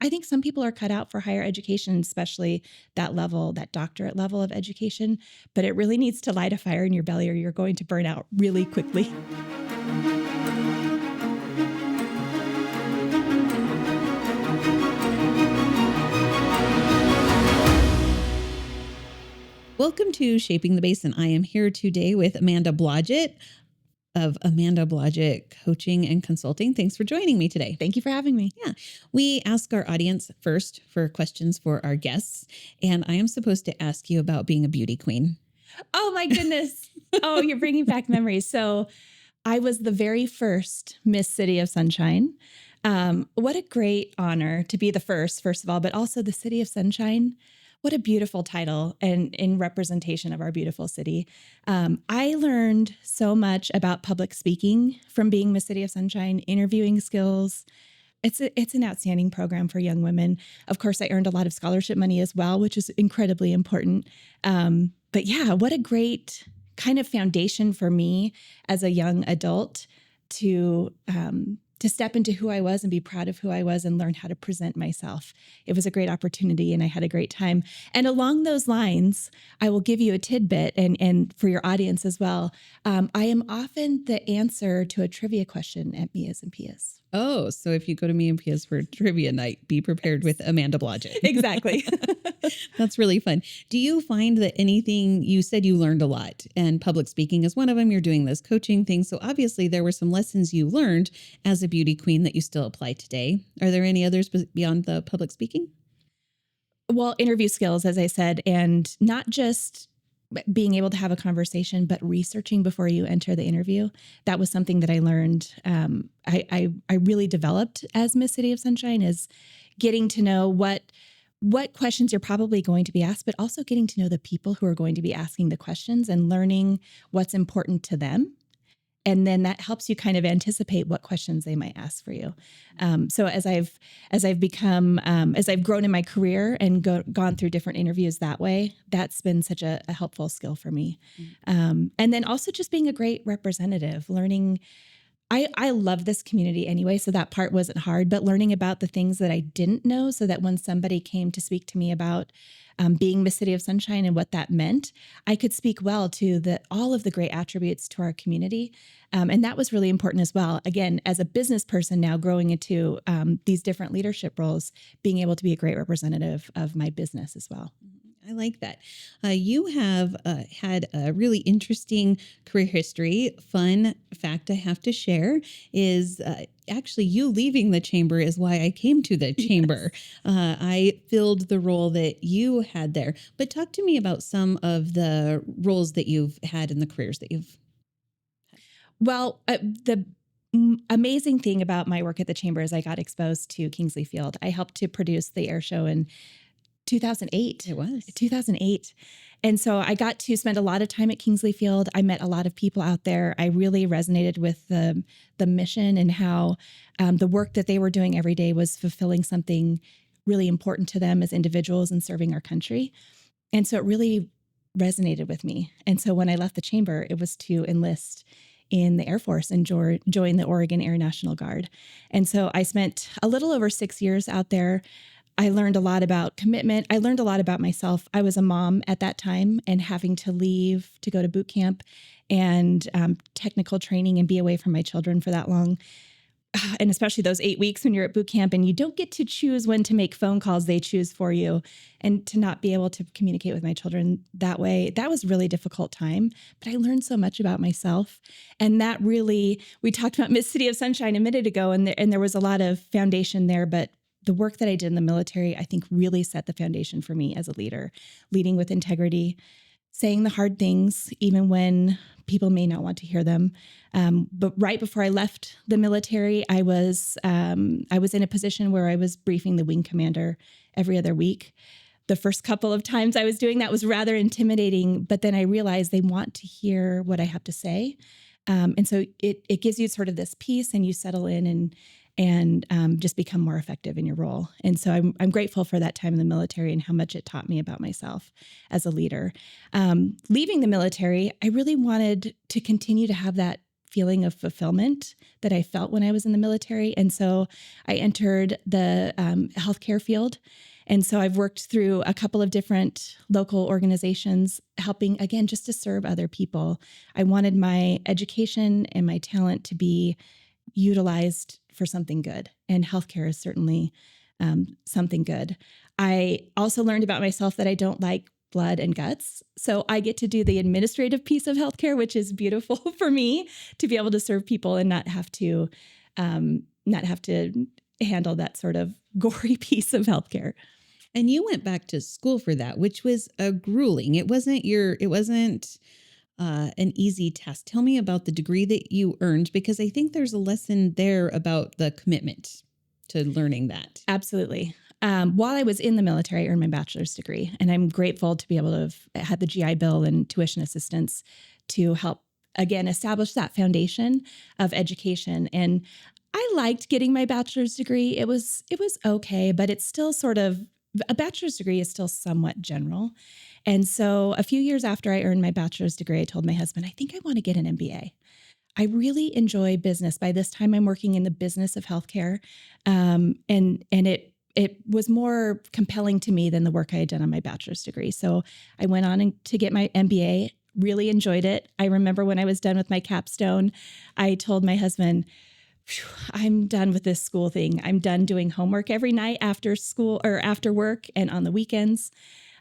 I think some people are cut out for higher education, especially that level, that doctorate level of education, but it really needs to light a fire in your belly or you're going to burn out really quickly. Welcome to Shaping the Basin. I am here today with Amanda Blodgett of Amanda Blodgett Coaching and Consulting. Thanks for joining me today. Thank you for having me. Yeah. We ask our audience first for questions for our guests, and I am supposed to ask you about being a beauty queen. Oh my goodness. Oh, you're bringing back memories. So I was the very first Miss City of Sunshine. What a great honor to be the first of all, but also the City of Sunshine. What a beautiful title and in representation of our beautiful city. I learned so much about public speaking from being Miss City of Sunshine, interviewing skills. It's an outstanding program for young women. Of course, I earned a lot of scholarship money as well, which is incredibly important. But yeah, what a great kind of foundation for me as a young adult to step into who I was and be proud of who I was and learn how to present myself. It was a great opportunity and I had a great time. And along those lines, I will give you a tidbit and for your audience as well. I am often the answer to a trivia question at Mia's and Pia's. Oh, so if you go to me and Pia's for trivia night, be prepared with Amanda Blodgett. Exactly. That's really fun. Do you find that anything, you said you learned a lot and public speaking is one of them. You're doing this coaching thing. So obviously there were some lessons you learned as a beauty queen that you still apply today. Are there any others beyond the public speaking? Well, interview skills, as I said, and not just being able to have a conversation, but researching before you enter the interview. That was something that I learned. I really developed as Miss City of Sunshine, is getting to know what questions you're probably going to be asked, but also getting to know the people who are going to be asking the questions and learning what's important to them. And then that helps you kind of anticipate what questions they might ask for you. So as I've grown in my career and gone through different interviews that way, that's been such a helpful skill for me. And then also just being a great representative, learning. I love this community anyway, so that part wasn't hard, but learning about the things that I didn't know so that when somebody came to speak to me about being Miss City of Sunshine and what that meant, I could speak well to all of the great attributes to our community. And that was really important as well. Again, as a business person now growing into these different leadership roles, being able to be a great representative of my business as well. I like that. You have had a really interesting career history. Fun fact I have to share is actually you leaving the chamber is why I came to the chamber. Yes. I filled the role that you had there. But talk to me about some of the roles that you've had in the careers that you've had. Well, the amazing thing about my work at the chamber is I got exposed to Kingsley Field. I helped to produce the air show in 2008. It was 2008. And so I got to spend a lot of time at Kingsley Field. I met a lot of people out there. I really resonated with the mission and how the work that they were doing every day was fulfilling something really important to them as individuals and serving our country. And so it really resonated with me. And so when I left the chamber, it was to enlist in the Air Force and join the Oregon Air National Guard. And so I spent a little over 6 years out there. I learned a lot about commitment. I learned a lot about myself. I was a mom at that time and having to leave to go to boot camp and technical training and be away from my children for that long. And especially those 8 weeks when you're at boot camp and you don't get to choose when to make phone calls, they choose for you. And to not be able to communicate with my children that way, that was a really difficult time. But I learned so much about myself. And that really, we talked about Miss City of Sunshine a minute ago, and there was a lot of foundation there, but the work that I did in the military, I think really set the foundation for me as a leader, leading with integrity, saying the hard things, even when people may not want to hear them. But right before I left the military, I was in a position where I was briefing the wing commander every other week. The first couple of times I was doing that was rather intimidating, but then I realized they want to hear what I have to say. And so it gives you sort of this peace and you settle in and just become more effective in your role. And so I'm grateful for that time in the military and how much it taught me about myself as a leader. Leaving the military, I really wanted to continue to have that feeling of fulfillment that I felt when I was in the military. And so I entered the healthcare field. And so I've worked through a couple of different local organizations, helping, again, just to serve other people. I wanted my education and my talent to be utilized for something good. And healthcare is certainly something good. I also learned about myself that I don't like blood and guts. So I get to do the administrative piece of healthcare, which is beautiful for me to be able to serve people and not have to handle that sort of gory piece of healthcare. And you went back to school for that, which was grueling. It wasn't an easy test. Tell me about the degree that you earned, because I think there's a lesson there about the commitment to learning that. Absolutely. While I was in the military, I earned my bachelor's degree, and I'm grateful to be able to have had the GI Bill and tuition assistance to help, again, establish that foundation of education. And I liked getting my bachelor's degree. It was okay, but it's still sort of, a bachelor's degree is still somewhat general. And so a few years after I earned my bachelor's degree, I told my husband, I think I want to get an MBA. I really enjoy business. By this time, I'm working in the business of healthcare. And it was more compelling to me than the work I had done on my bachelor's degree. So I went on to get my MBA, really enjoyed it. I remember when I was done with my capstone, I told my husband, I'm done with this school thing. I'm done doing homework every night after school or after work and on the weekends.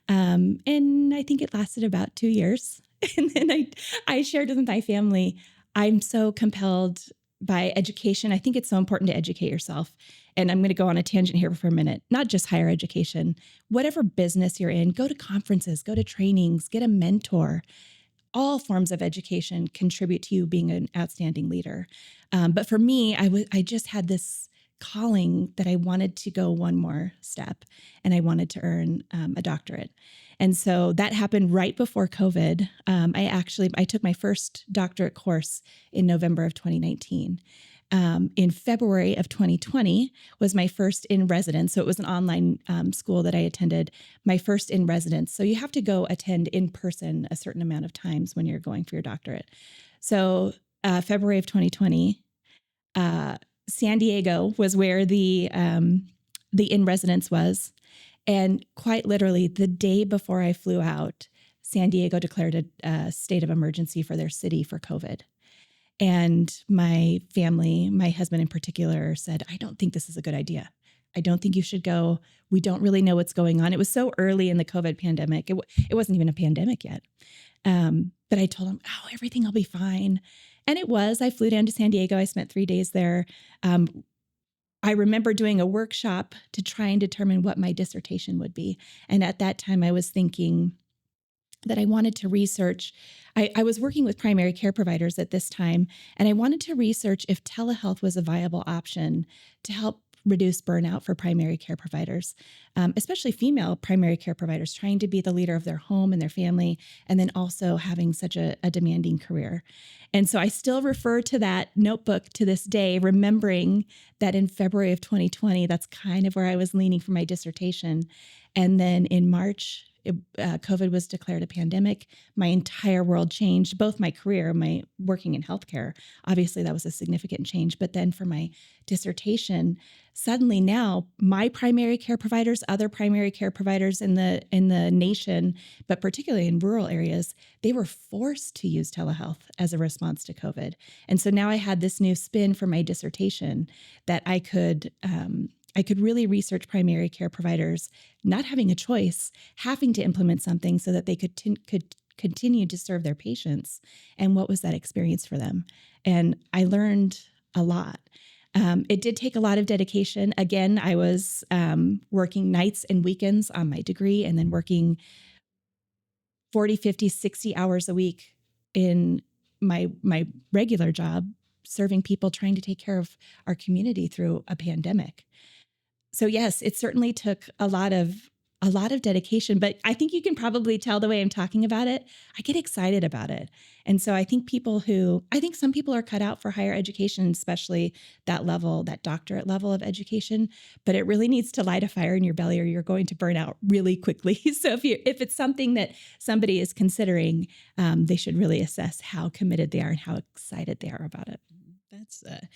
And I think it lasted about 2 years. And then I shared with my family, I'm so compelled by education. I think it's so important to educate yourself. And I'm going to go on a tangent here for a minute, not just higher education, whatever business you're in, go to conferences, go to trainings, get a mentor. All forms of education contribute to you being an outstanding leader. But for me, I just had this calling that I wanted to go one more step, and I wanted to earn a doctorate. And so that happened right before COVID. I took my first doctorate course in November of 2019. In February of 2020 was my first in residence. So it was an online school that I attended, my first in residence. So you have to go attend in person a certain amount of times when you're going for your doctorate. So February of 2020, San Diego was where the in residence was. And quite literally, the day before I flew out, San Diego declared a state of emergency for their city for COVID. And my family, my husband in particular, said, I don't think this is a good idea. I don't think you should go. We don't really know what's going on. It was so early in the COVID pandemic. It wasn't even a pandemic yet. But I told him, oh, everything will be fine. And it was. I flew down to San Diego. I spent 3 days there. I remember doing a workshop to try and determine what my dissertation would be. And at that time, I was thinking that I wanted to research. I was working with primary care providers at this time, and I wanted to research if telehealth was a viable option to help reduce burnout for primary care providers, especially female primary care providers trying to be the leader of their home and their family, and then also having such a demanding career. And so I still refer to that notebook to this day, remembering that in February of 2020, that's kind of where I was leaning for my dissertation. And then in March, COVID was declared a pandemic. My entire world changed, both my career, my working in healthcare. Obviously, that was a significant change. But then for my dissertation, suddenly now my primary care providers, other primary care providers in the nation, but particularly in rural areas, they were forced to use telehealth as a response to COVID. And so now I had this new spin for my dissertation that I could really research primary care providers not having a choice, having to implement something so that they could continue to serve their patients. And what was that experience for them? And I learned a lot. It did take a lot of dedication. Again, I was working nights and weekends on my degree, and then working 40, 50, 60 hours a week in my regular job, serving people, trying to take care of our community through a pandemic. So yes, it certainly took a lot of a lot of dedication, but I think you can probably tell the way I'm talking about it. I get excited about it. And so I think some people are cut out for higher education, especially that level, that doctorate level of education, but it really needs to light a fire in your belly or you're going to burn out really quickly. So if it's something that somebody is considering, they should really assess how committed they are and how excited they are about it. That's a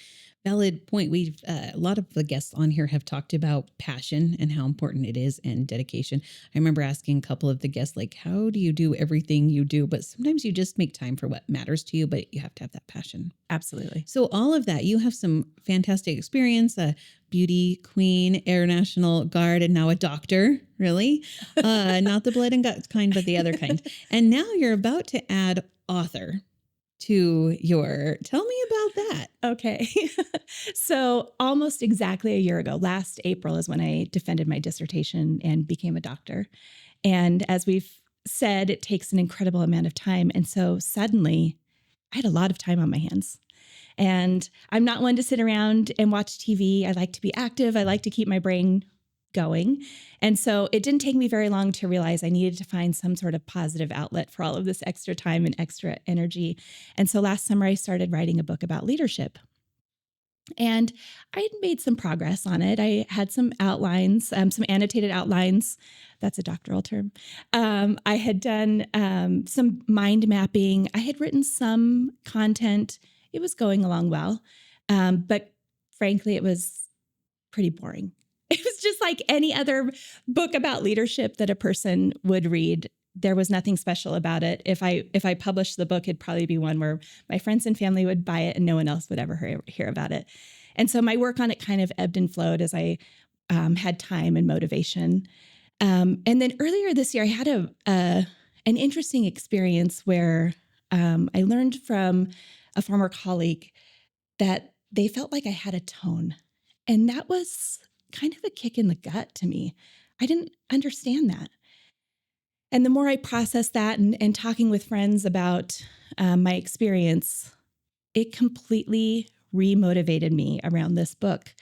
valid point. We've a lot of the guests on here have talked about passion and how important it is and dedication. I remember asking a couple of the guests, like, how do you do everything you do? But sometimes you just make time for what matters to you, but you have to have that passion. Absolutely. So all of that, you have some fantastic experience, a beauty queen, Air National Guard, and now a doctor, really. Not the blood and guts kind, but the other kind. And now you're about to add author to tell me about that. Okay. So almost exactly a year ago, last April is when I defended my dissertation and became a doctor. And as we've said, it takes an incredible amount of time. And so suddenly I had a lot of time on my hands. And I'm not one to sit around and watch TV. I like to be active. I like to keep my brain going. And so it didn't take me very long to realize I needed to find some sort of positive outlet for all of this extra time and extra energy. And so last summer, I started writing a book about leadership. And I had made some progress on it. I had some outlines, some annotated outlines. That's a doctoral term. I had done some mind mapping. I had written some content. It was going along well. But frankly, it was pretty boring. It was just like any other book about leadership that a person would read. There was nothing special about it. If I published the book, it'd probably be one where my friends and family would buy it and no one else would ever hear about it. And so my work on it kind of ebbed and flowed as I had time and motivation. And then earlier this year, I had an interesting experience where I learned from a former colleague that they felt like I had a tone. And that was kind of a kick in the gut to me. I didn't understand that. And the more I processed that and talking with friends about my experience, it completely remotivated me around this book.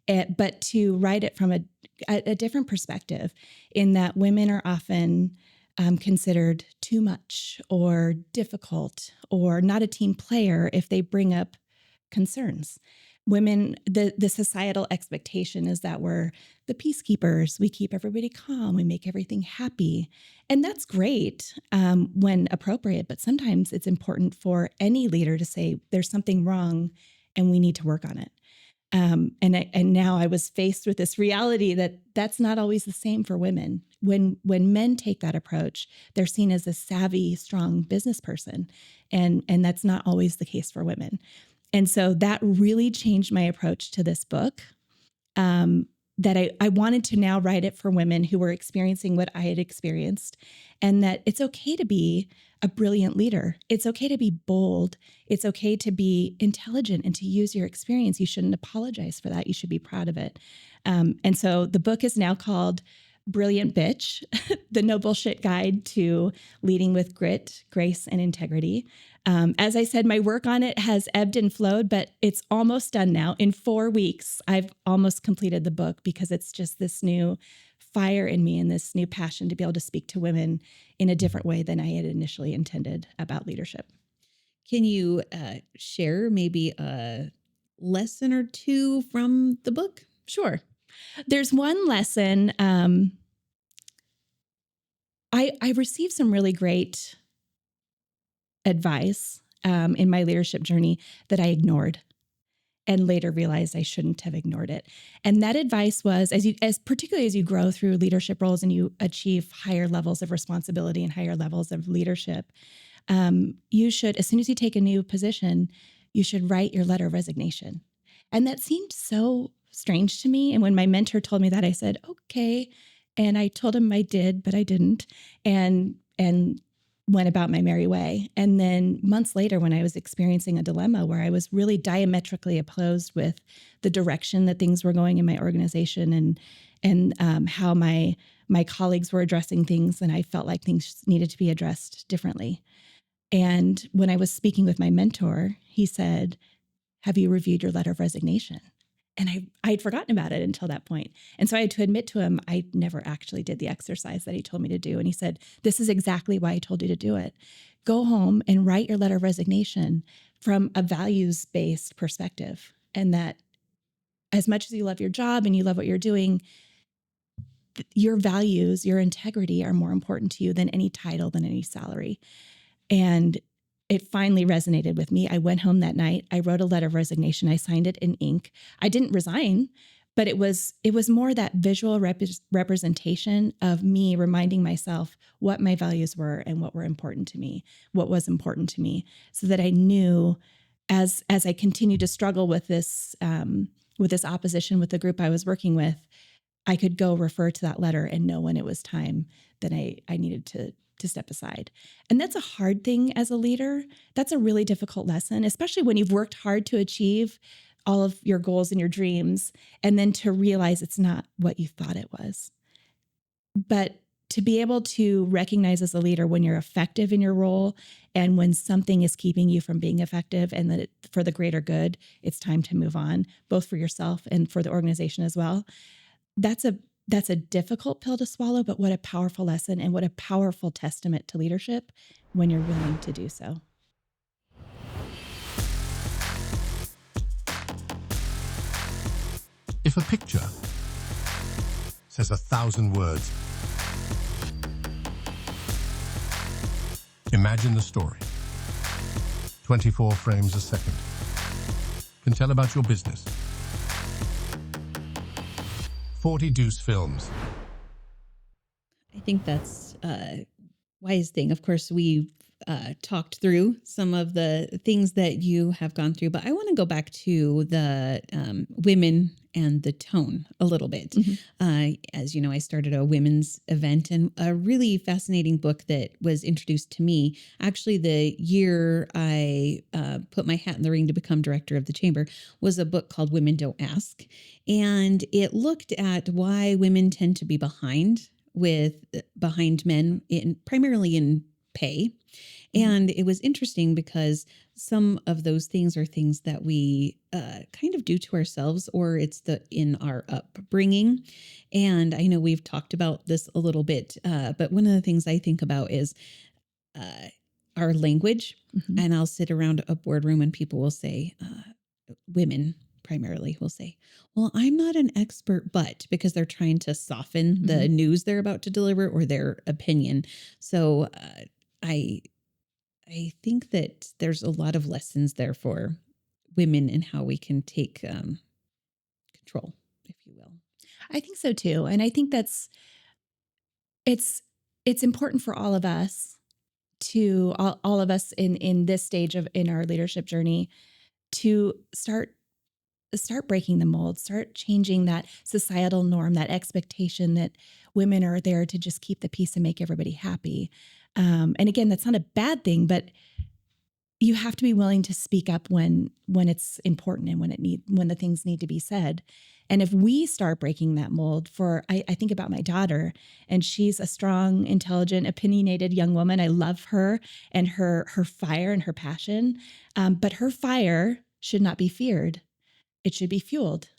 But to write it from a different perspective, in that women are often considered too much or difficult or not a team player if they bring up concerns. Women, the societal expectation is that we're the peacekeepers. We keep everybody calm. We make everything happy. And that's great when appropriate. But sometimes it's important for any leader to say, there's something wrong and we need to work on it. And now I was faced with this reality that that's not always the same for women. When men take that approach, they're seen as a savvy, strong business person. And that's not always the case for women. And so that really changed my approach to this book, that I wanted to now write it for women who were experiencing what I had experienced, and that it's okay to be a brilliant leader. It's okay to be bold. It's okay to be intelligent and to use your experience. You shouldn't apologize for that. You should be proud of it. And so the book is now called Brilliant Bitch, the No Bullshit Guide to Leading with Grit, Grace, and Integrity. As I said, my work on it has ebbed and flowed, but it's almost done now. In 4 weeks, I've almost completed the book because it's just this new fire in me and this new passion to be able to speak to women in a different way than I had initially intended about leadership. Can you share maybe a lesson or two from the book? Sure. There's one lesson. I received some really great advice in my leadership journey that I ignored and later realized I shouldn't have ignored it. And that advice was, particularly as you grow through leadership roles and you achieve higher levels of responsibility and higher levels of leadership, you should, as soon as you take a new position, you should write your letter of resignation. And that seemed so strange to me. And when my mentor told me that, I said, okay. And I told him I did, but I didn't. And went about my merry way. And then months later, when I was experiencing a dilemma where I was really diametrically opposed with the direction that things were going in my organization and how my colleagues were addressing things, and I felt like things needed to be addressed differently. And when I was speaking with my mentor, he said, have you reviewed your letter of resignation? And I'd forgotten about it until that point. And so I had to admit to him, I never actually did the exercise that he told me to do. And he said, this is exactly why I told you to do it. Go home and write your letter of resignation from a values-based perspective. And that as much as you love your job and you love what you're doing, your values, your integrity are more important to you than any title, than any salary. And it finally resonated with me. I went home that night. I wrote a letter of resignation. I signed it in ink. I didn't resign, but it was more that visual representation of me reminding myself what my values were and what were important to me, what was important to me, so that I knew as I continued to struggle with this opposition with the group I was working with, I could go refer to that letter and know when it was time that I needed to step aside. And that's a hard thing as a leader. That's a really difficult lesson, especially when you've worked hard to achieve all of your goals and your dreams, and then to realize it's not what you thought it was. But to be able to recognize as a leader when you're effective in your role and when something is keeping you from being effective, and that for the greater good, it's time to move on, both for yourself and for the organization as well. That's a difficult pill to swallow, but what a powerful lesson and what a powerful testament to leadership when you're willing to do so. If a picture says 1,000 words, imagine the story. 24 frames a second. Can tell about your business. 40 Deuce films. I think that's a wise thing. Of course, we've talked through some of the things that you have gone through, but I want to go back to the women and the tone a little bit. Mm-hmm. As you know, I started a women's event, and a really fascinating book that was introduced to me, actually the year I put my hat in the ring to become director of the chamber, was a book called Women Don't Ask. And it looked at why women tend to be behind men, primarily in pay. And it was interesting because some of those things are things that we kind of do to ourselves, or it's in our upbringing. And I know we've talked about this a little bit, but one of the things I think about is our language. Mm-hmm. And I'll sit around a boardroom and people will say, women primarily will say, well, I'm not an expert, but, because they're trying to soften mm-hmm. the news they're about to deliver or their opinion. So I think that there's a lot of lessons there for women and how we can take control, if you will. I think so too. And I think it's important for all of us all of us in this stage in our leadership journey to start breaking the mold, start changing that societal norm, that expectation that women are there to just keep the peace and make everybody happy. And again, that's not a bad thing, but you have to be willing to speak up when it's important and when the things need to be said. And if we start breaking that mold I think about my daughter, and she's a strong, intelligent, opinionated young woman. I love her and her fire and her passion. But her fire should not be feared. It should be fueled.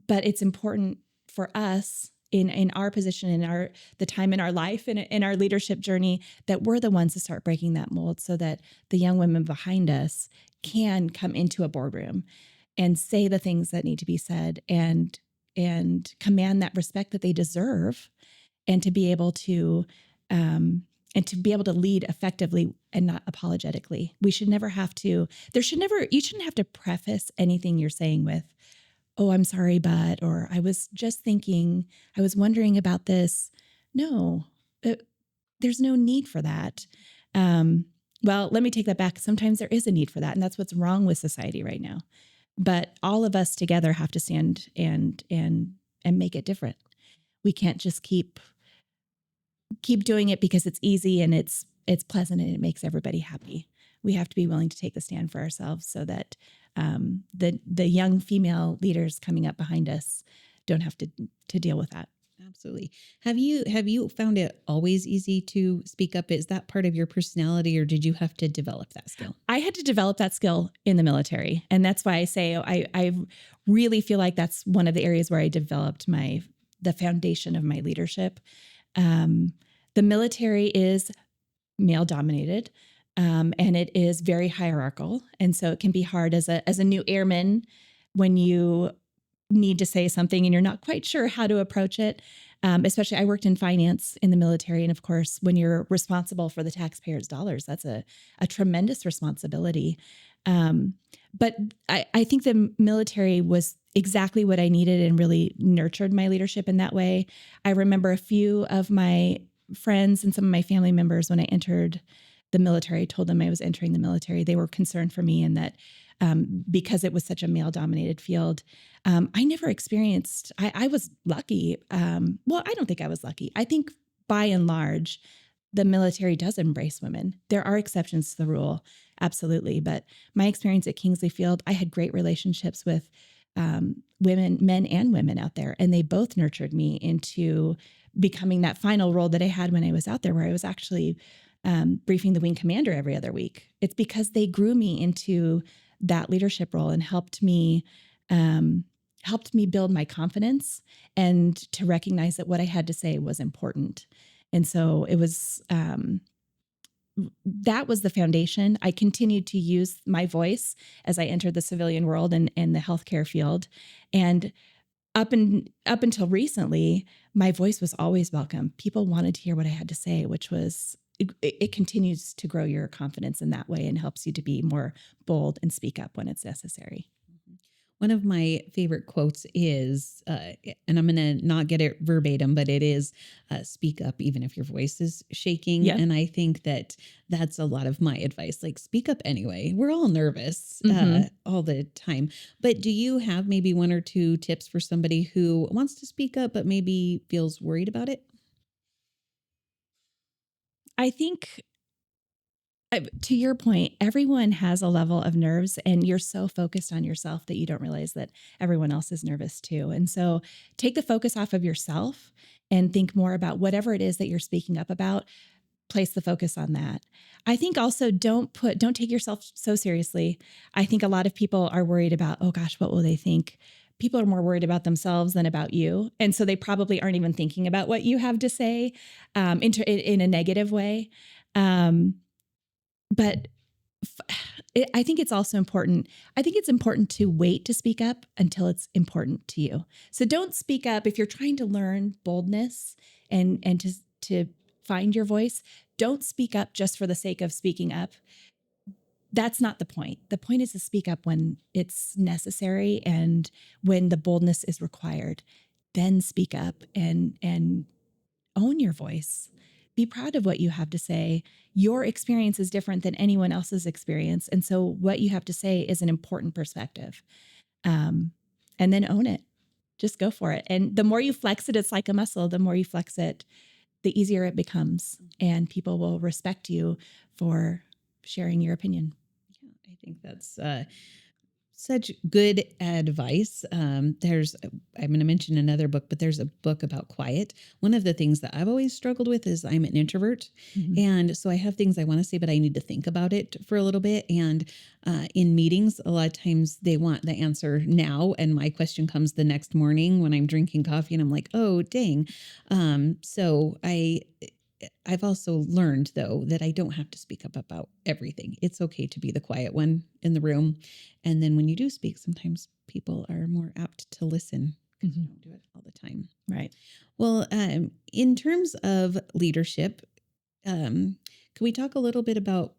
But it's important for us in our position, in the time in our life, in our leadership journey, that we're the ones to start breaking that mold, so that the young women behind us can come into a boardroom and say the things that need to be said and command that respect that they deserve, and to be able to lead effectively and not apologetically. You shouldn't have to preface anything you're saying with, oh, I'm sorry, but, or I was just thinking, I was wondering about this. No, there's no need for that. Well, let me take that back. Sometimes there is a need for that. And that's what's wrong with society right now. But all of us together have to stand and make it different. We can't just keep doing it because it's easy and it's pleasant and it makes everybody happy. We have to be willing to take the stand for ourselves, so that the young female leaders coming up behind us don't have to deal with that. Absolutely. Have you found it always easy to speak up? Is that part of your personality, or did you have to develop that skill? I had to develop that skill in the military. And that's why I say I really feel like that's one of the areas where I developed the foundation of my leadership. The military is male dominated, and it is very hierarchical. And so it can be hard as a new airman when you need to say something and you're not quite sure how to approach it. Especially, I worked in finance in the military. And of course, when you're responsible for the taxpayers' dollars, that's a tremendous responsibility. But I think the military was exactly what I needed and really nurtured my leadership in that way. I remember a few of my friends and some of my family members, when I entered the military, I told them I was entering the military. They were concerned for me and that because it was such a male-dominated field, I never experienced, I was lucky. Well, I don't think I was lucky. I think by and large, the military does embrace women. There are exceptions to the rule, absolutely. But my experience at Kingsley Field, I had great relationships with women, men and women out there, and they both nurtured me into becoming that final role that I had when I was out there, where I was actually briefing the wing commander every other week. It's because they grew me into that leadership role and helped me build my confidence and to recognize that what I had to say was important. And so it was, that was the foundation. I continued to use my voice as I entered the civilian world and the healthcare field. And up until recently, my voice was always welcome. People wanted to hear what I had to say, which was, it continues to grow your confidence in that way and helps you to be more bold and speak up when it's necessary. One of my favorite quotes is, and I'm going to not get it verbatim, but it is, speak up even if your voice is shaking. Yeah. And I think that that's a lot of my advice. Like, speak up anyway. We're all nervous all the time. But do you have maybe one or two tips for somebody who wants to speak up, but maybe feels worried about it? I think, to your point, everyone has a level of nerves, and you're so focused on yourself that you don't realize that everyone else is nervous too. And so take the focus off of yourself and think more about whatever it is that you're speaking up about. Place the focus on that. I think also don't take yourself so seriously. I think a lot of people are worried about, oh gosh, what will they think? People are more worried about themselves than about you. And so they probably aren't even thinking about what you have to say in a negative way. But I think it's also important. I think it's important to wait to speak up until it's important to you. So don't speak up if you're trying to learn boldness and to find your voice. Don't speak up just for the sake of speaking up. That's not the point. The point is to speak up when it's necessary and when the boldness is required. Then speak up and own your voice. Be proud of what you have to say. Your experience is different than anyone else's experience. And so what you have to say is an important perspective. And then own it. Just go for it. And the more you flex it, it's like a muscle. The more you flex it, the easier it becomes. And people will respect you for sharing your opinion. Yeah, I think that's such good advice. I'm going to mention another book, but there's a book about quiet. One of the things that I've always struggled with is I'm an introvert. Mm-hmm. And so I have things I want to say, but I need to think about it for a little bit. And in meetings, a lot of times they want the answer now. And my question comes the next morning when I'm drinking coffee and I'm like, oh, dang. So I've also learned, though, that I don't have to speak up about everything. It's okay to be the quiet one in the room. And then when you do speak, sometimes people are more apt to listen because you don't do it all the time. Right. Well, in terms of leadership, can we talk a little bit about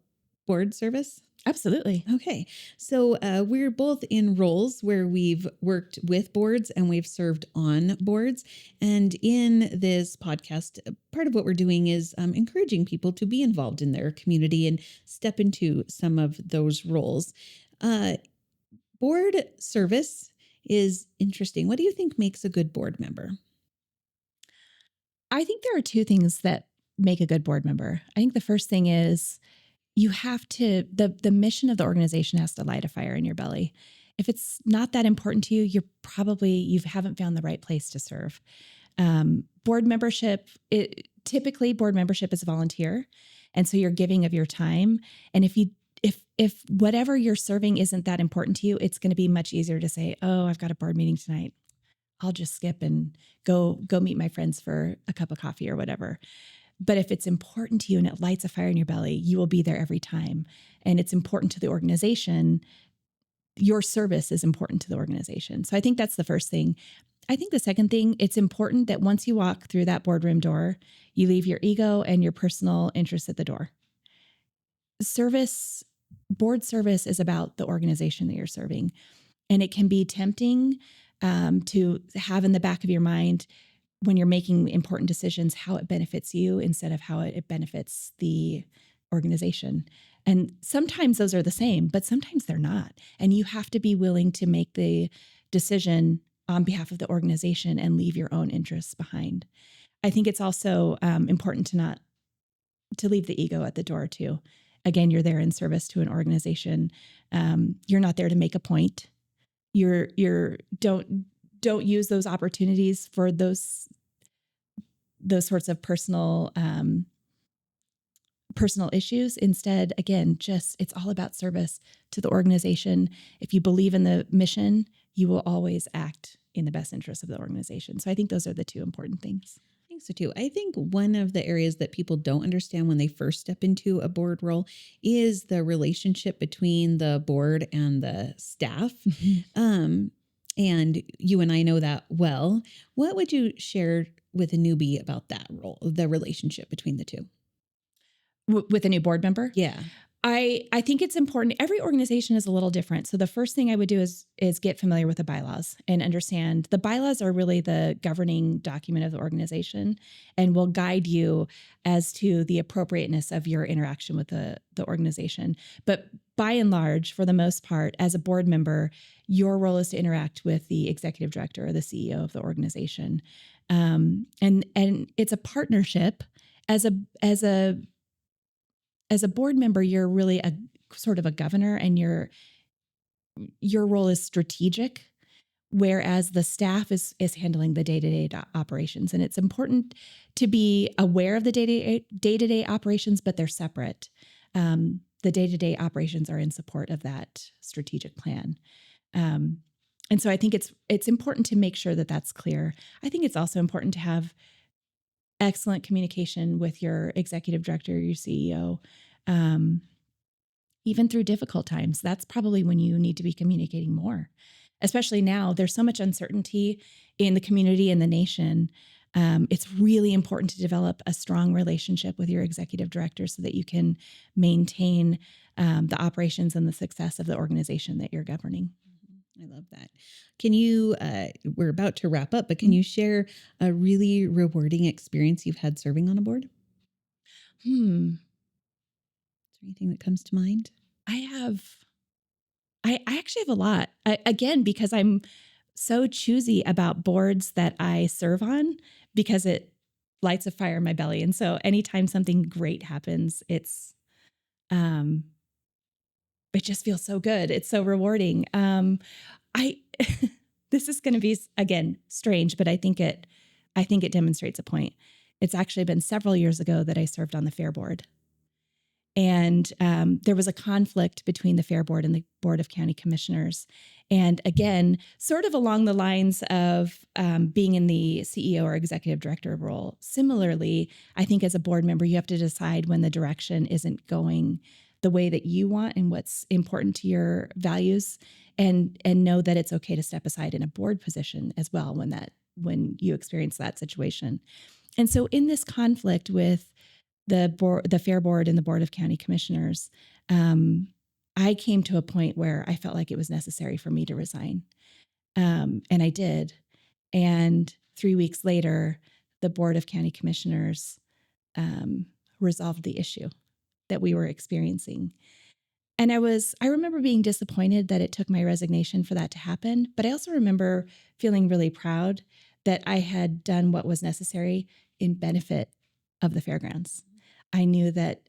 board service? Absolutely. Okay. So we're both in roles where we've worked with boards and we've served on boards. And in this podcast, part of what we're doing is encouraging people to be involved in their community and step into some of those roles. Board service is interesting. What do you think makes a good board member? I think there are two things that make a good board member. I think the first thing is you have to, the mission of the organization has to light a fire in your belly. If it's not that important to you, you haven't found the right place to serve. Board membership, typically board membership is volunteer. And so you're giving of your time. And if whatever you're serving isn't that important to you, it's going to be much easier to say, oh, I've got a board meeting tonight. I'll just skip and go meet my friends for a cup of coffee or whatever. But if it's important to you and it lights a fire in your belly, you will be there every time. And it's important to the organization. Your service is important to the organization. So I think that's the first thing. I think the second thing, it's important that once you walk through that boardroom door, you leave your ego and your personal interests at the door. Board service is about the organization that you're serving. And it can be tempting to have in the back of your mind when you're making important decisions, how it benefits you instead of how it benefits the organization. And sometimes those are the same, but sometimes they're not. And you have to be willing to make the decision on behalf of the organization and leave your own interests behind. I think it's also important to leave the ego at the door too. Again, you're there in service to an organization. You're not there to make a point. Don't use those opportunities for those sorts of personal issues. Instead, again, it's all about service to the organization. If you believe in the mission, you will always act in the best interest of the organization. So I think those are the two important things. I think so too. I think one of the areas that people don't understand when they first step into a board role is the relationship between the board and the staff. Mm-hmm. And you and I know that well. What would you share with a newbie about that role, the relationship between the two? With a new board member? Yeah. I think it's important. Every organization is a little different. So the first thing I would do is get familiar with the bylaws and understand the bylaws are really the governing document of the organization and will guide you as to the appropriateness of your interaction with the organization. But by and large, for the most part, as a board member, your role is to interact with the executive director or the CEO of the organization. And it's a partnership. As a board member, you're really a sort of a governor, and your role is strategic, whereas the staff is handling the day-to-day operations. And it's important to be aware of the day-to-day operations, but they're separate. The day-to-day operations are in support of that strategic plan. And so I think it's important to make sure that that's clear. I think it's also important to have excellent communication with your executive director, your CEO, even through difficult times. That's probably when you need to be communicating more, especially now. There's so much uncertainty in the community and the nation. It's really important to develop a strong relationship with your executive director so that you can maintain the operations and the success of the organization that you're governing. I love that. Can you, we're about to wrap up, but can you share a really rewarding experience you've had serving on a board? Is there anything that comes to mind? I actually have a lot. Again, because I'm so choosy about boards that I serve on, because it lights a fire in my belly. And so anytime something great happens, it just feels so good. It's so rewarding. This is going to be, again, strange, but I think it demonstrates a point. It's actually been several years ago that I served on the Fair Board. And there was a conflict between the Fair Board and the Board of County Commissioners. And again, sort of along the lines of being in the CEO or executive director role. Similarly, I think as a board member, you have to decide when the direction isn't going the way that you want and what's important to your values, and know that it's okay to step aside in a board position as well when you experience that situation. And so in this conflict with the Fair Board and the Board of County Commissioners, I came to a point where I felt like it was necessary for me to resign. And I did. And 3 weeks later, the Board of County Commissioners resolved the issue that we were experiencing. And I remember being disappointed that it took my resignation for that to happen. But I also remember feeling really proud that I had done what was necessary in benefit of the fairgrounds. I knew that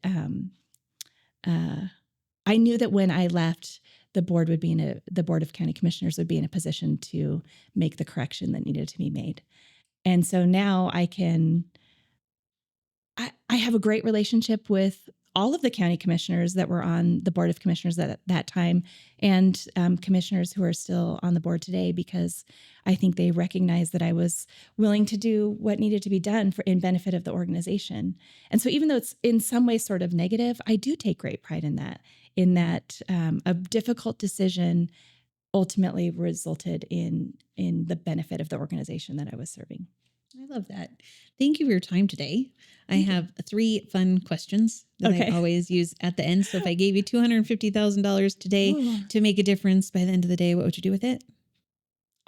when I left, the Board of County Commissioners would be in a position to make the correction that needed to be made. And so now I have a great relationship with all of the county commissioners that were on the Board of Commissioners at that time, and commissioners who are still on the board today, because I think they recognized that I was willing to do what needed to be done in benefit of the organization. And so even though it's in some ways sort of negative, I do take great pride in that a difficult decision ultimately resulted in the benefit of the organization that I was serving. I love that. Thank you for your time today. I have 3 fun questions that Okay. I always use at the end. So if I gave you $250,000 today Ooh. to make a difference by the end of the day, what would you do with it?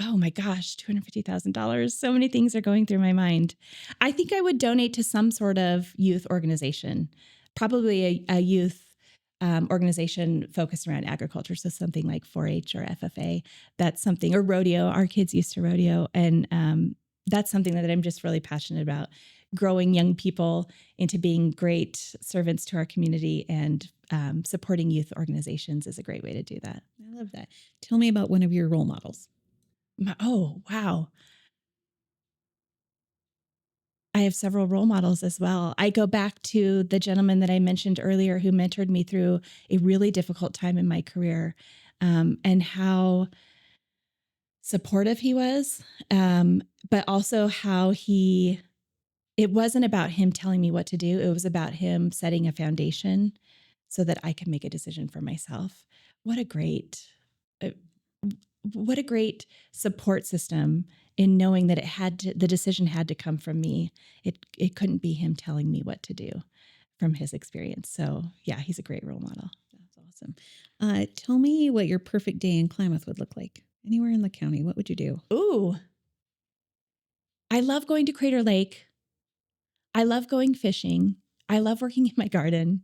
Oh my gosh, $250,000. So many things are going through my mind. I think I would donate to some sort of youth organization, probably a youth organization focused around agriculture. So something like 4-H or FFA. That's something, or rodeo. Our kids used to rodeo. And that's something that I'm just really passionate about. Growing young people into being great servants to our community, and supporting youth organizations is a great way to do that. I love that. Tell me about one of your role models. Oh, wow. I have several role models as well. I go back to the gentleman that I mentioned earlier who mentored me through a really difficult time in my career, and how supportive he was, but also how it wasn't about him telling me what to do. It was about him setting a foundation so that I could make a decision for myself. What a great, uh, what a great support system in knowing that the decision had to come from me. It couldn't be him telling me what to do from his experience. So yeah, he's a great role model. That's awesome. Tell me what your perfect day in Klamath would look like. Anywhere in the county, what would you do? Ooh, I love going to Crater Lake. I love going fishing. I love working in my garden.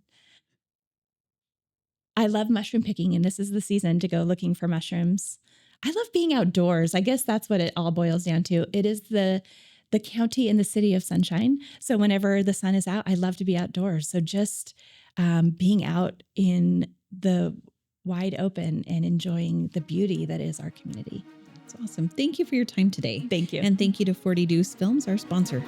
I love mushroom picking, and this is the season to go looking for mushrooms. I love being outdoors. I guess that's what it all boils down to. It is the county and the city of sunshine. So whenever the sun is out, I love to be outdoors. So just being out in the wide open and enjoying the beauty that is our community. That's awesome. Thank you for your time today. Thank you. And thank you to 40 Deuce Films, our sponsor.